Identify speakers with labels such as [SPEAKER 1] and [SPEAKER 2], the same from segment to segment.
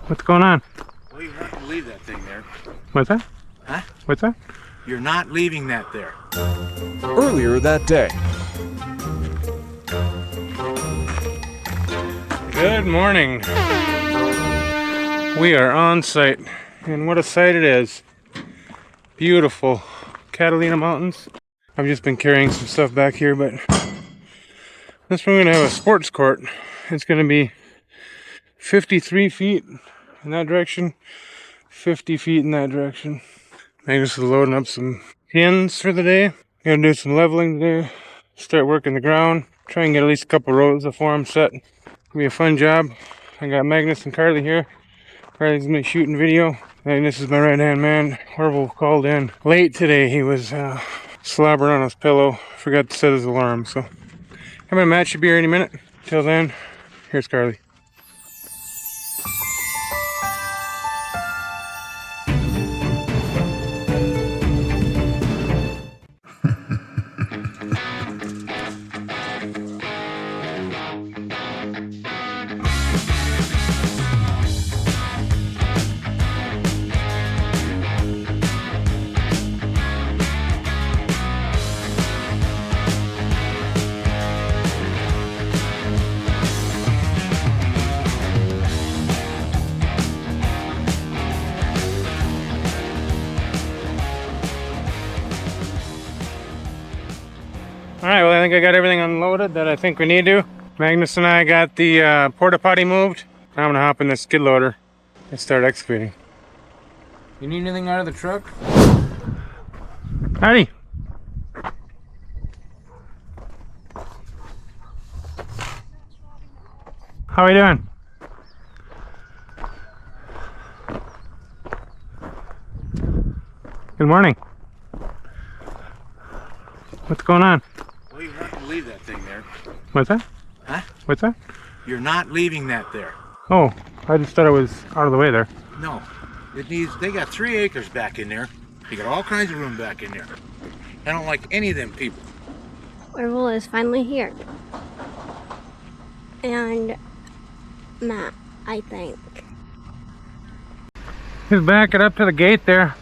[SPEAKER 1] What's going on?
[SPEAKER 2] Well, you're not going to leave that thing there.
[SPEAKER 1] What's that?
[SPEAKER 2] Huh?
[SPEAKER 1] What's that?
[SPEAKER 2] You're not leaving that there.
[SPEAKER 3] Earlier that day.
[SPEAKER 1] Good morning. We are on site, and what a sight it is. Beautiful Catalina mountains. I've just been carrying some stuff back here, but this one we're going to have a sports court. It's going to be 53 feet in that direction, 50 feet in that direction. Magnus is loading up some pins for the day. Gonna do some leveling today, start working the ground, try and get at least a couple rows of form set. It'll be a fun job. I got Magnus and Carly here. Carly's gonna be shooting video. Magnus is my right hand man. Orville called in late today. He was slobbering on his pillow. Forgot to set his alarm. So I'm gonna match should be here any minute. Till then, here's Carly. Alright, well I think I got everything unloaded that I think we need to. Magnus and I got the Porta potty moved. Now I'm gonna hop in the skid loader and start excavating.
[SPEAKER 4] You need anything out of the truck?
[SPEAKER 1] Howdy! How are we doing? Good morning. What's going on?
[SPEAKER 2] Well, you're not going to leave that thing there.
[SPEAKER 1] What's that?
[SPEAKER 2] Huh?
[SPEAKER 1] What's that?
[SPEAKER 2] You're not leaving that there.
[SPEAKER 1] Oh, I just thought it was out of the way there.
[SPEAKER 2] No. It needs. They got 3 acres back in there. They got all kinds of room back in there. I don't like any of them people.
[SPEAKER 5] Orville is finally here. And Matt, I think.
[SPEAKER 1] Just back it up to the gate there.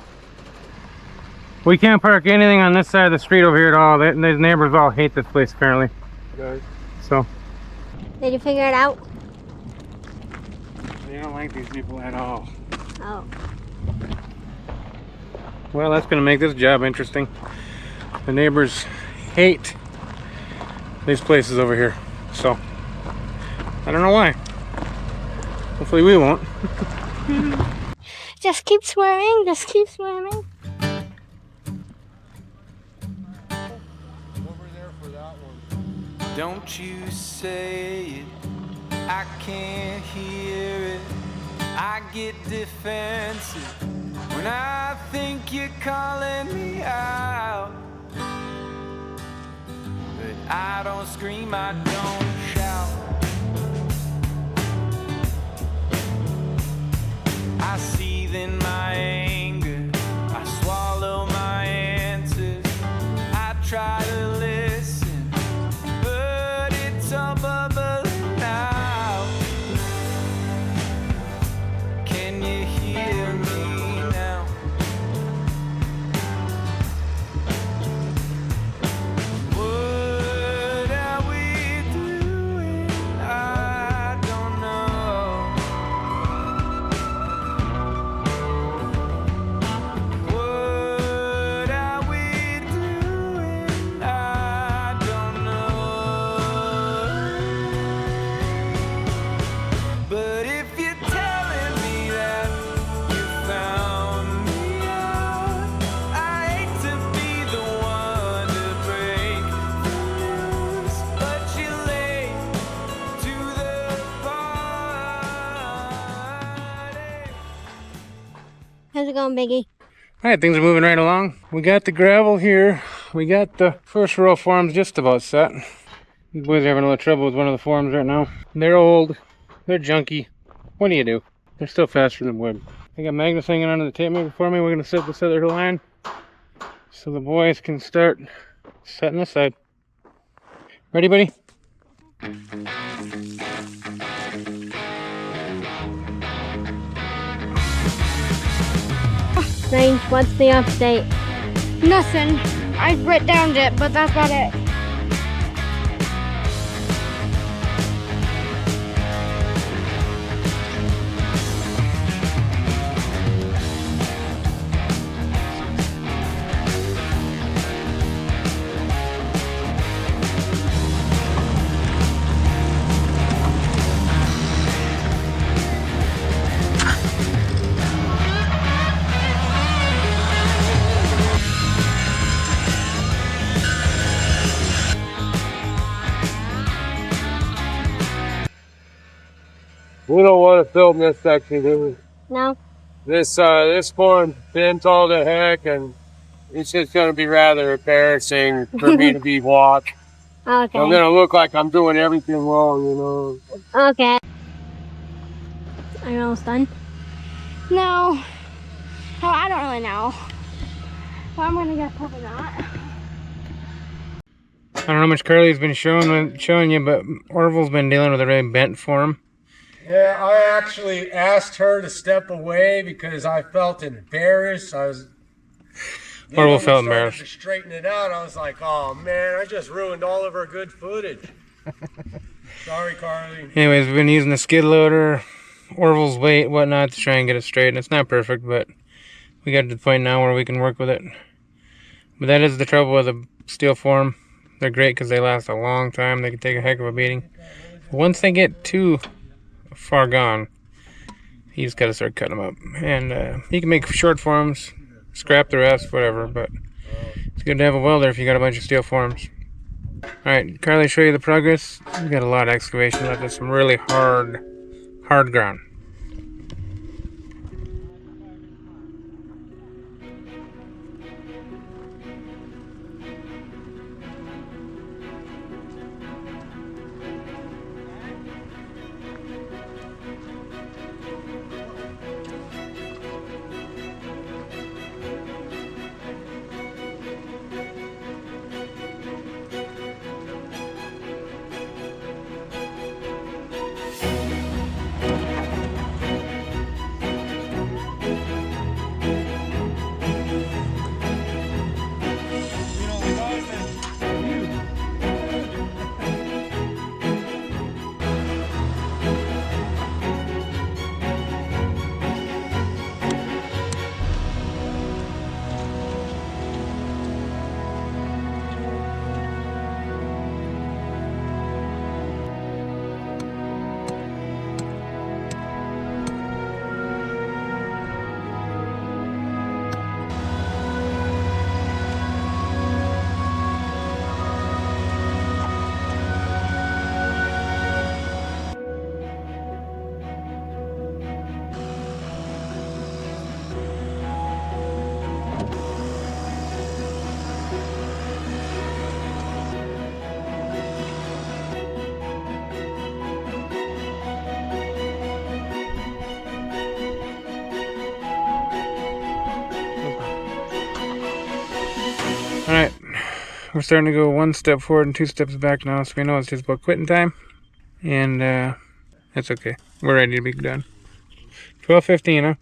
[SPEAKER 1] We can't park anything on this side of the street over here at all. These neighbors all hate this place apparently.
[SPEAKER 2] Guys.
[SPEAKER 1] So.
[SPEAKER 5] Did you figure it out?
[SPEAKER 1] They don't like these people at all.
[SPEAKER 5] Oh.
[SPEAKER 1] Well, that's gonna make this job interesting. The neighbors hate these places over here. So, I don't know why. Hopefully we won't.
[SPEAKER 5] Just keep swearing, just keep swearing.
[SPEAKER 6] Don't you say it, I can't hear it. I get defensive when I think you're calling me out. But I don't scream, I don't shout. I seethe in my anger, I swallow my answers. I try to listen, but it's all bubbling out. Can you hear me now? What are we doing? I don't know. What are we doing? I don't know. But if you're telling me that you found me out, I hate to be the one to break the news, but you're late to the party.
[SPEAKER 5] How's it going, Biggie?
[SPEAKER 1] Alright, things are moving right along. We got the gravel here. We got the first row of forms just about set. These boys are having a little trouble with one of the forms right now. They're old. They're junky. What do you do? They're still faster than wood. I got Magnus hanging onto the tape measure for me. We're going to set this other line so the boys can start setting this side. Ready, buddy?
[SPEAKER 5] Range, what's the update?
[SPEAKER 7] Nothing. I wrote down it, but that's about it.
[SPEAKER 8] We don't want to film this section, do we?
[SPEAKER 5] No?
[SPEAKER 8] This form bent all the heck, and it's just going to be rather embarrassing for me to be watched.
[SPEAKER 5] Okay.
[SPEAKER 8] I'm going to look like I'm doing everything wrong, you know.
[SPEAKER 5] Okay. Are you almost done?
[SPEAKER 7] No. Oh, I don't really know. But I'm gonna guess probably not.
[SPEAKER 1] I don't know how much Carly's been showing you, but Orville's been dealing with a really bent form.
[SPEAKER 8] Yeah, I actually asked her to step away because I felt embarrassed.
[SPEAKER 1] Orville felt embarrassed.
[SPEAKER 8] To straighten it out, I was like, oh man, I just ruined all of our good footage. Sorry, Carly.
[SPEAKER 1] Anyways, we've been using the skid loader, Orville's weight, whatnot, to try and get it straight. And it's not perfect, but we got to the point now where we can work with it. But that is the trouble with a steel form. They're great because they last a long time. They can take a heck of a beating. But once they get too far gone, you just got to start cutting them up. And you can make short forms, scrap the rest, whatever. But it's good to have a welder if you got a bunch of steel forms. Alright, Carly, show you the progress. We got a lot of excavation left. There's some really hard ground. Alright, we're starting to go one step forward and two steps back now, so we know it's just about quitting time. And that's okay. We're ready to be done. 12:15, huh?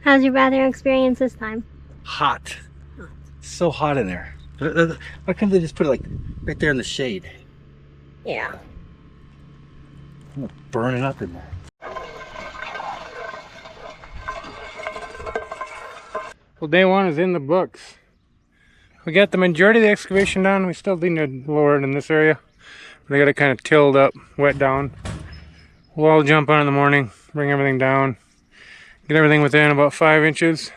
[SPEAKER 5] How's your bathroom experience this time?
[SPEAKER 2] Hot. It's so hot in there. Why couldn't they just put it like right there in the shade?
[SPEAKER 5] Yeah.
[SPEAKER 2] I'm gonna burn it up in there.
[SPEAKER 1] Well, day one is in the books. We got the majority of the excavation done. We still need to lower it in this area. But I got it kind of tilled up, wet down. We'll all jump on in the morning, bring everything down, get everything within about 5 inches.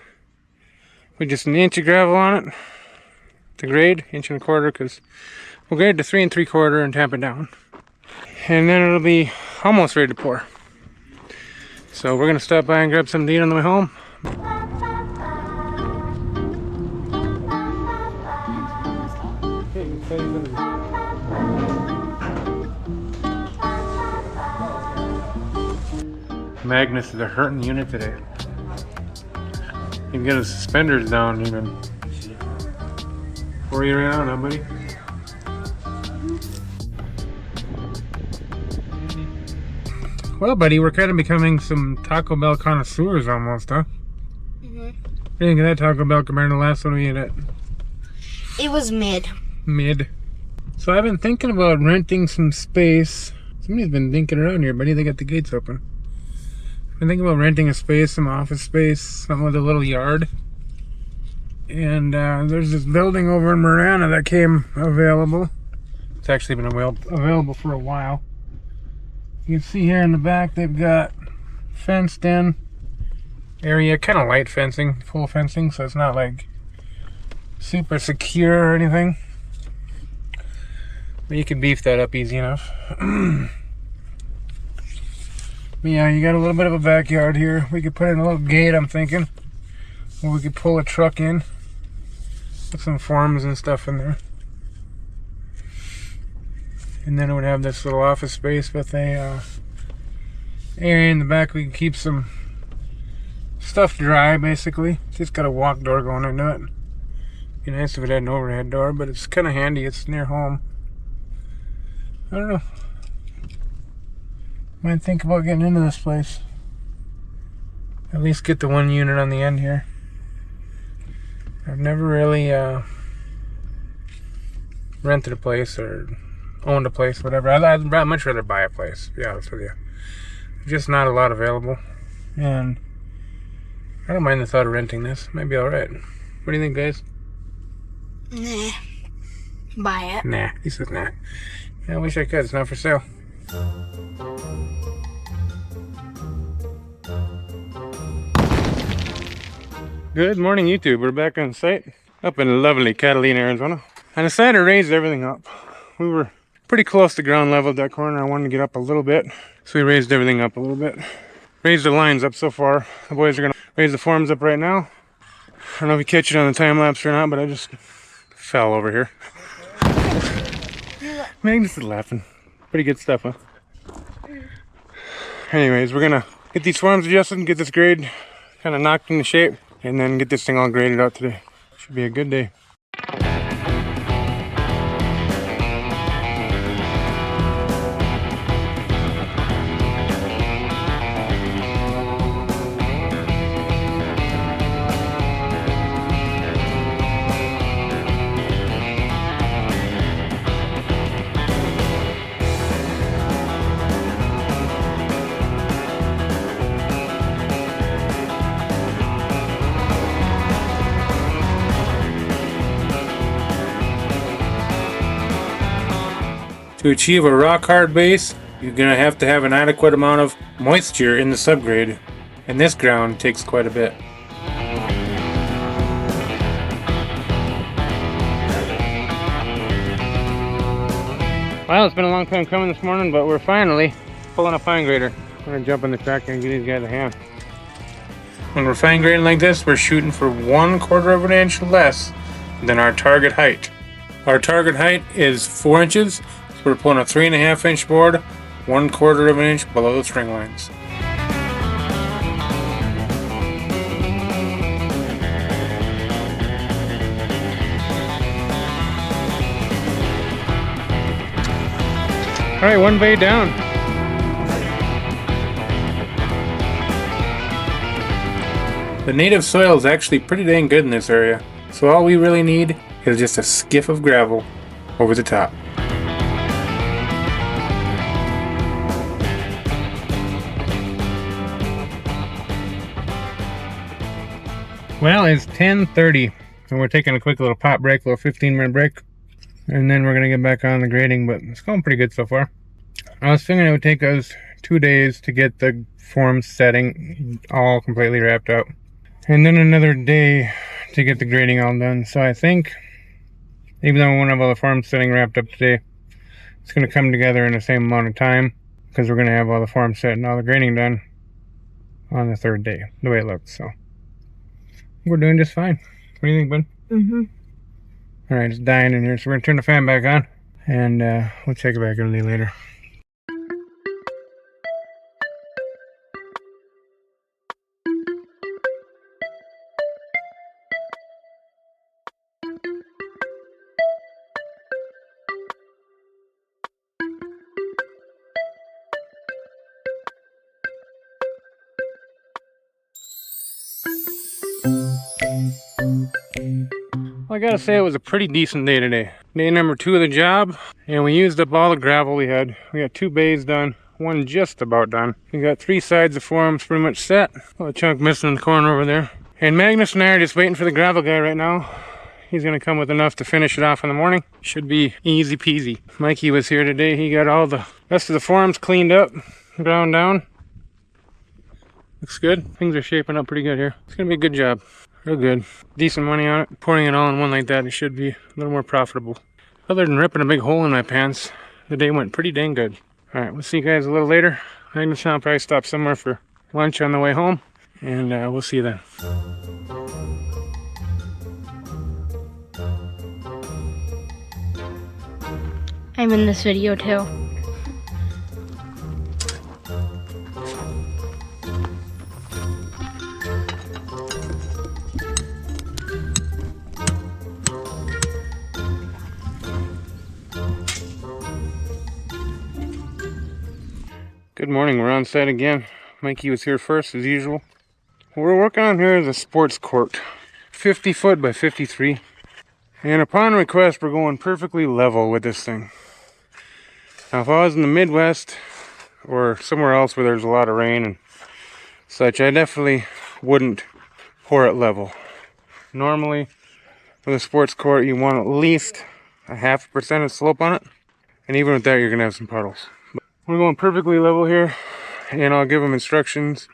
[SPEAKER 1] With just an inch of gravel on it to grade, 1.25 inches, because we'll grade to 3 3/4 and tamp it down. And then it'll be almost ready to pour. So we're gonna stop by and grab something to eat on the way home. Magnus is a hurting unit today. He can get his suspenders down even. Where are you right now, buddy? Well, buddy, we're kind of becoming some Taco Bell connoisseurs almost, huh?
[SPEAKER 7] Mm-hmm.
[SPEAKER 1] What do you think of that Taco Bell compared to the last one we ate at?
[SPEAKER 7] It was mid.
[SPEAKER 1] Mid. So I've been thinking about renting some space. Somebody's been thinking around here, buddy. They got the gates open. I've been thinking about renting a space, some office space, something with a little yard. And there's this building over in Marana that came available. It's actually been available for a while. You can see here in the back they've got fenced in area, kind of light fencing, full fencing, so it's not like super secure or anything. But you can beef that up easy enough. But yeah, you got a little bit of a backyard here. We could put in a little gate, I'm thinking. Or we could pull a truck in. Put some forms and stuff in there. And then it would have this little office space with a area in the back. We can keep some stuff dry, basically. Just got a walk door going into it. Be nice if it had an overhead door, but it's kind of handy. It's near home. I don't know. Might think about getting into this place. At least get the one unit on the end here. I've never really rented a place or owned a place, whatever. I'd much rather buy a place, to be honest with you. Just not a lot available. And I don't mind the thought of renting this. Might be alright. What do you think, guys?
[SPEAKER 7] Nah. Buy it.
[SPEAKER 1] Nah. He says nah. Yeah, I wish I could. It's not for sale. Good morning, YouTube. We're back on site up in lovely Catalina, Arizona. I decided to raise everything up. We were pretty close to ground level at that corner. I wanted to get up a little bit, so we raised everything up a little bit. Raised the lines up so far. The boys are gonna raise the forms up right now. I don't know if you catch it on the time lapse or not, but I just fell over here. Magnus is laughing. Pretty good stuff, huh? Anyways, we're gonna get these forms adjusted and get this grade kind of knocked into shape, and then get this thing all graded out today. Should be a good day. To achieve a rock hard base, you're going to have an adequate amount of moisture in the subgrade, and this ground takes quite a bit. Well, it's been a long time coming this morning, but we're finally pulling a fine grader. I'm going to jump in the tractor and give these guys a hand. When we're fine grading like this, we're shooting for 1/4 of an inch less than our target height. Our target height is 4 inches. We're pulling a 3.5 inch board, 1/4 of an inch below the string lines. All right, one bay down. The native soil is actually pretty dang good in this area, so all we really need is just a skiff of gravel over the top. Well, it's 10:30, and we're taking a quick little pop break, a little 15-minute break, and then we're going to get back on the grading, but it's going pretty good so far. I was figuring it would take us 2 days to get the form setting all completely wrapped up, and then another day to get the grading all done. So I think, even though we won't have all the form setting wrapped up today, it's going to come together in the same amount of time, because we're going to have all the form set and all the grading done on the 3rd day, the way it looks. So we're doing just fine. What do you think, bud?
[SPEAKER 7] Mm-hmm.
[SPEAKER 1] All right, it's dying in here, so we're gonna turn the fan back on, and we'll check it back in a little later. Well, I gotta say it was a pretty decent day today. Day number 2 of the job, and we used up all the gravel we had. We got 2 bays done, one just about done. We got 3 sides of forms pretty much set. A chunk missing in the corner over there. And Magnus and I are just waiting for the gravel guy right now. He's gonna come with enough to finish it off in the morning. Should be easy peasy. Mikey was here today. He got all the rest of the forms cleaned up, ground down. Looks good. Things are shaping up pretty good here. It's gonna be a good job. Real good. Decent money on it. Pouring it all in one like that, it should be a little more profitable. Other than ripping a big hole in my pants, the day went pretty dang good. Alright, we'll see you guys a little later. Magnus and I'll probably stop somewhere for lunch on the way home. And we'll see you then.
[SPEAKER 7] I'm in this video too.
[SPEAKER 1] Good morning, we're on site again. Mikey was here first as usual. What we're working on here is a sports court. 50 foot by 53. And upon request, we're going perfectly level with this thing. Now if I was in the Midwest or somewhere else where there's a lot of rain and such, I definitely wouldn't pour it level. Normally, with a sports court, you want at least a 0.5% of slope on it. And even with that, you're gonna have some puddles. We're going perfectly level here, and I'll give them instructions,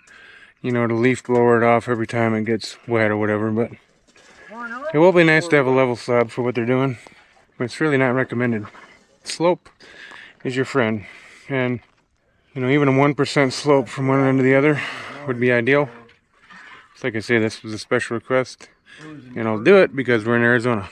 [SPEAKER 1] you know, to leaf blower it off every time it gets wet or whatever, but it will be nice to have a level slab for what they're doing, but it's really not recommended. Slope is your friend, and you know, even a 1% slope from one end to the other would be ideal. So like I say, this was a special request, and I'll do it because we're in Arizona.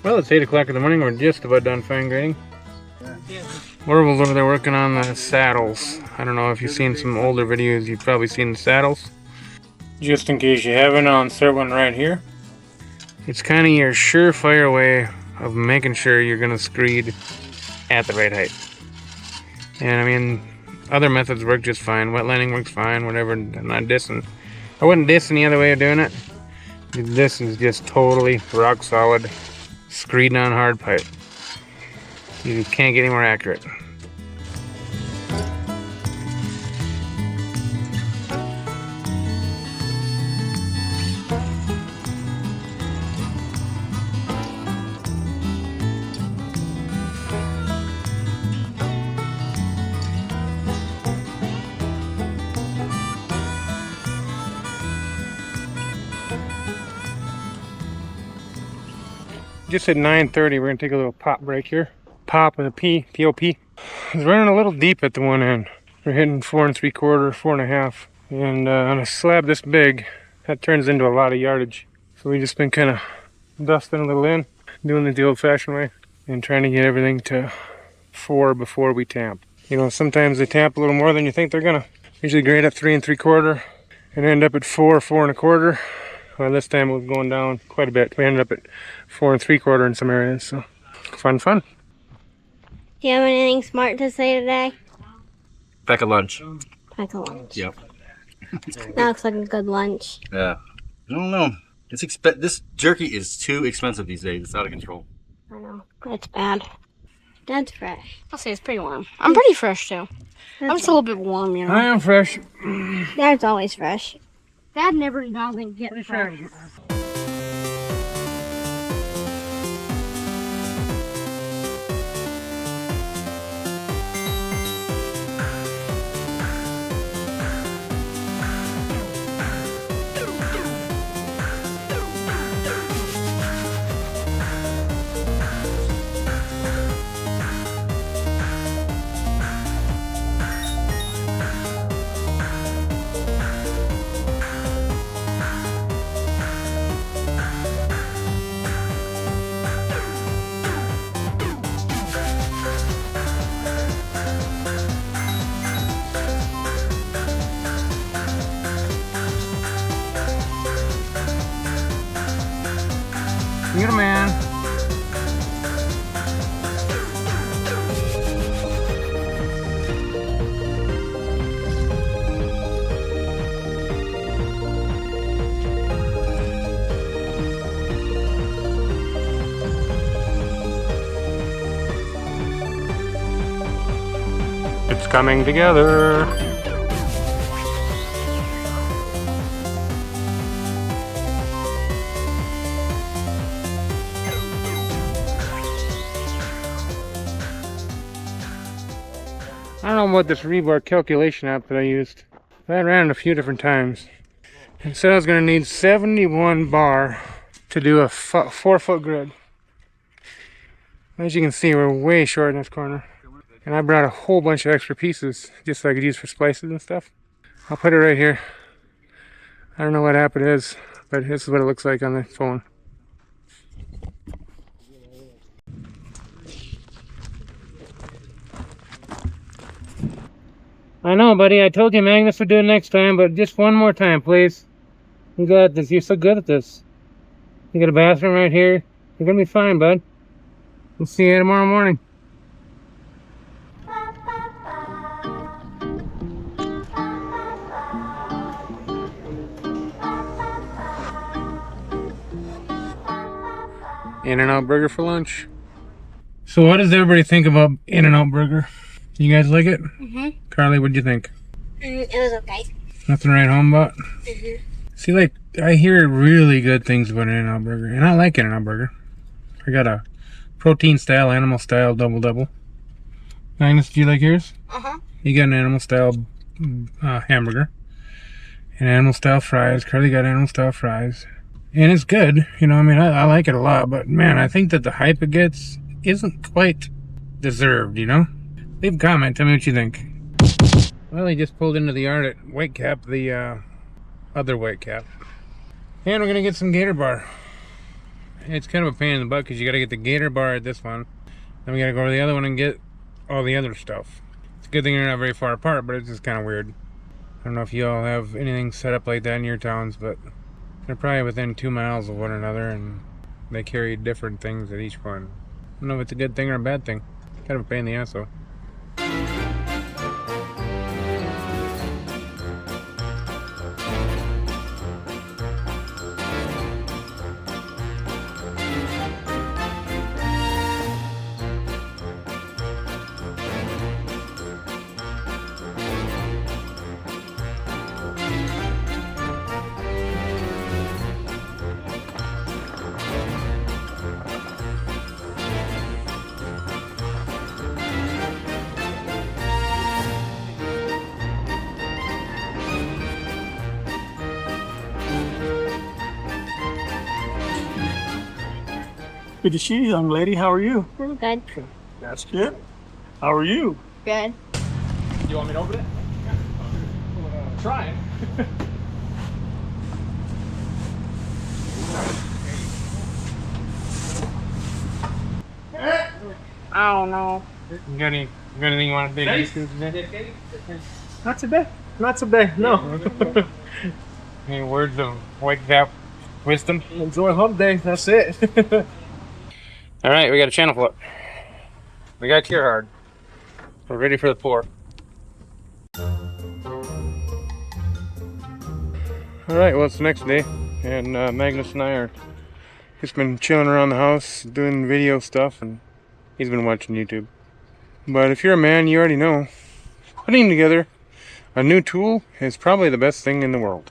[SPEAKER 1] Well, it's 8 o'clock in the morning. We're just about done fine grading. Orville's over there working on the saddles. I don't know if you've seen some older videos, you've probably seen the saddles. Just in case you haven't, I'll insert one right here. It's kind of your surefire way of making sure you're going to screed at the right height. And I mean, other methods work just fine. Wet lining works fine, whatever. I'm not dissing. I wouldn't diss any other way of doing it. This is just totally rock solid screed on hard pipe. You can't get any more accurate. Just at 9:30, we're gonna take a little pop break here. Pop with a P, P-O-P. It's running a little deep at the one end. We're hitting 4 3/4, 4 1/2. And on a slab this big, that turns into a lot of yardage. So we've just been kind of dusting a little in, doing it the old-fashioned way, and trying to get everything to 4 before we tamp. You know, sometimes they tamp a little more than you think they're gonna. Usually grade at 3 3/4 and end up at 4, 4 1/4. Well, this time it was going down quite a bit. We ended up at 4 3/4 in some areas, so fun.
[SPEAKER 7] Do you have anything smart to say today?
[SPEAKER 9] Pack a lunch.
[SPEAKER 7] Pack a lunch.
[SPEAKER 9] Yep.
[SPEAKER 5] That looks like a good lunch.
[SPEAKER 9] Yeah. I don't know. This jerky is too expensive these days. It's out of control.
[SPEAKER 5] I know. It's bad. Dad's fresh. I'll say it's pretty warm. I'm pretty fresh too. I'm just a little bit warm, you know.
[SPEAKER 4] I am fresh.
[SPEAKER 5] Dad's always fresh. Dad never doesn't get fresh.
[SPEAKER 4] You're the man.
[SPEAKER 1] It's coming together. I don't know about this Rebar calculation app that I used. I ran it a few different times. It said I was going to need 71 bar to do a 4-foot grid. As you can see, we're way short in this corner. And I brought a whole bunch of extra pieces just so I could use for splices and stuff. I'll put it right here. I don't know what app it is, but this is what it looks like on the phone. I know, buddy. I told you Magnus would do it next time, but just one more time, please. You got this. You're so good at this. You got a bathroom right here. You're gonna be fine, bud. We'll see you tomorrow morning. In-N-Out Burger for lunch. So what does everybody think about In-N-Out Burger? You guys like it?
[SPEAKER 5] Mm-hmm.
[SPEAKER 1] Carly, what'd you think?
[SPEAKER 5] It was okay.
[SPEAKER 1] Nothing to write home about?
[SPEAKER 5] Mm-hmm.
[SPEAKER 1] See, like, I hear really good things about In-N-Out Burger, and I like In-N-Out Burger. I got a protein style, animal style double. Magnus, do you like yours?
[SPEAKER 5] Uh-huh.
[SPEAKER 1] You got an animal style hamburger. And animal style fries. Carly got animal style fries. And it's good. You know, I mean, I like it a lot. But, man, I think that the hype it gets isn't quite deserved, you know? Leave a comment. Tell me what you think. Well, he just pulled into the yard at Whitecap, the other Whitecap. And we're going to get some gator bar. It's kind of a pain in the butt because you got to get the gator bar at this one. Then we got to go to the other one and get all the other stuff. It's a good thing they're not very far apart, but it's just kind of weird. I don't know if you all have anything set up like that in your towns, but they're probably within 2 miles of one another and they carry different things at each one. I don't know if it's a good thing or a bad thing. Kind of a pain in the ass though.
[SPEAKER 10] Good to see you, young lady. How are you?
[SPEAKER 5] I'm good.
[SPEAKER 10] That's good. How are you?
[SPEAKER 5] Good.
[SPEAKER 4] You want me to open it? Try it.
[SPEAKER 5] I don't know.
[SPEAKER 1] You got anything you want to do today?
[SPEAKER 10] Not today. Not today. No.
[SPEAKER 1] Any words of Whitecap wisdom?
[SPEAKER 10] Enjoy hump day. That's it.
[SPEAKER 1] All right, we got a channel flip. We got tier hard. We're ready for the pour. Alright, well, it's the next day, and Magnus and I are just been chilling around the house, doing video stuff, and he's been watching YouTube. But if you're a man, you already know, putting together a new tool is probably the best thing in the world.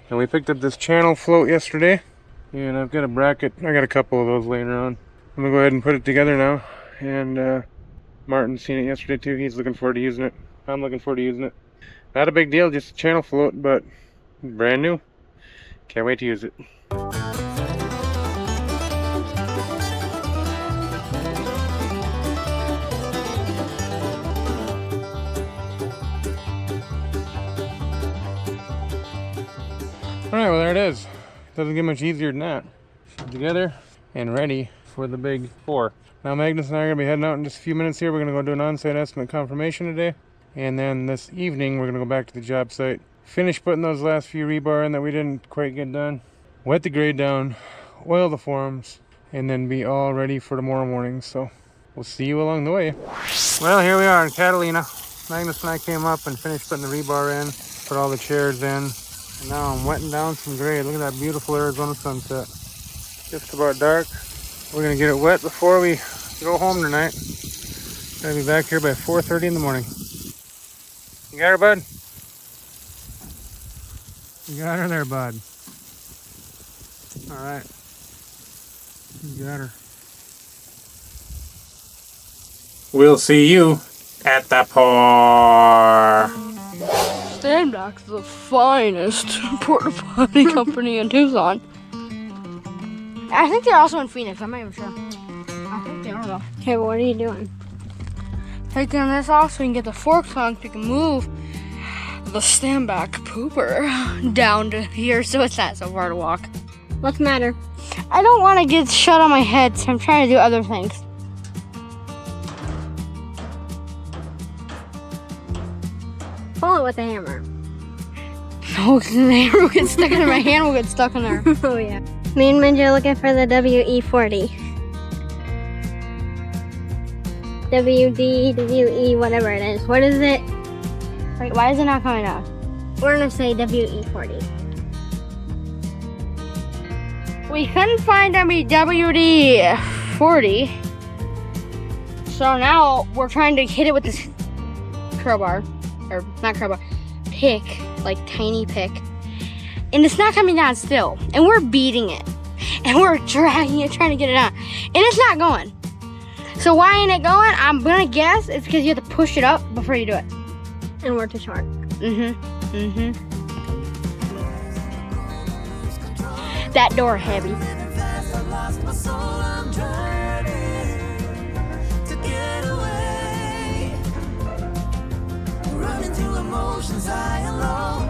[SPEAKER 1] And we picked up this channel float yesterday, and I've got a bracket. I got a couple of those laying around. I'm gonna go ahead and put it together now, and Martin's seen it yesterday too. He's looking forward to using it. I'm looking forward to using it. Not a big deal, just a channel float, but brand new. Can't wait to use it. Alright, well there it is. Doesn't get much easier than that. Together and ready for the big 4. Now Magnus and I are going to be heading out in just a few minutes here. We're going to go do an on-site estimate confirmation today. And then this evening we're going to go back to the job site. Finish putting those last few rebar in that we didn't quite get done. Wet the grade down. Oil the forms. And then be all ready for tomorrow morning. So we'll see you along the way. Well, here we are in Catalina. Magnus and I came up and finished putting the rebar in. Put all the chairs in. And now I'm wetting down some grade. Look at that beautiful Arizona sunset. Just about dark. We're gonna get it wet before we go home tonight. Gotta be back here by 4:30 in the morning. You got her, bud? You got her there, bud. All right. You got her. We'll see you at the pour.
[SPEAKER 5] Standback's the finest porta potty company in Tucson. I think they're also in Phoenix. I'm not even sure. I think they are though.
[SPEAKER 7] Okay, but what are you doing?
[SPEAKER 5] Taking this off so we can get the forks on so we can move the standback pooper down to here so it's not so far to walk.
[SPEAKER 7] What's the matter?
[SPEAKER 5] I don't want to get shut on my head, so I'm trying to do other things.
[SPEAKER 7] Pull it with a hammer.
[SPEAKER 5] No, because the hammer will get stuck in there. My hand will get stuck in there.
[SPEAKER 7] Oh yeah. Me and Minja are looking for the WE40. WD, WE, whatever it is. What is it?
[SPEAKER 5] Wait, why is it not coming out?
[SPEAKER 7] We're gonna say WE40.
[SPEAKER 5] We couldn't find any WD-40. So now we're trying to hit it with this crowbar. Or not crowbar. Pick. Like tiny pick. And it's not coming down still. And we're beating it. And we're dragging it, trying to get it out. And it's not going. So why ain't it going? I'm gonna guess it's because you have to push it up before you do it.
[SPEAKER 7] And we're too short.
[SPEAKER 5] That door heavy.
[SPEAKER 6] Running through emotions high and low.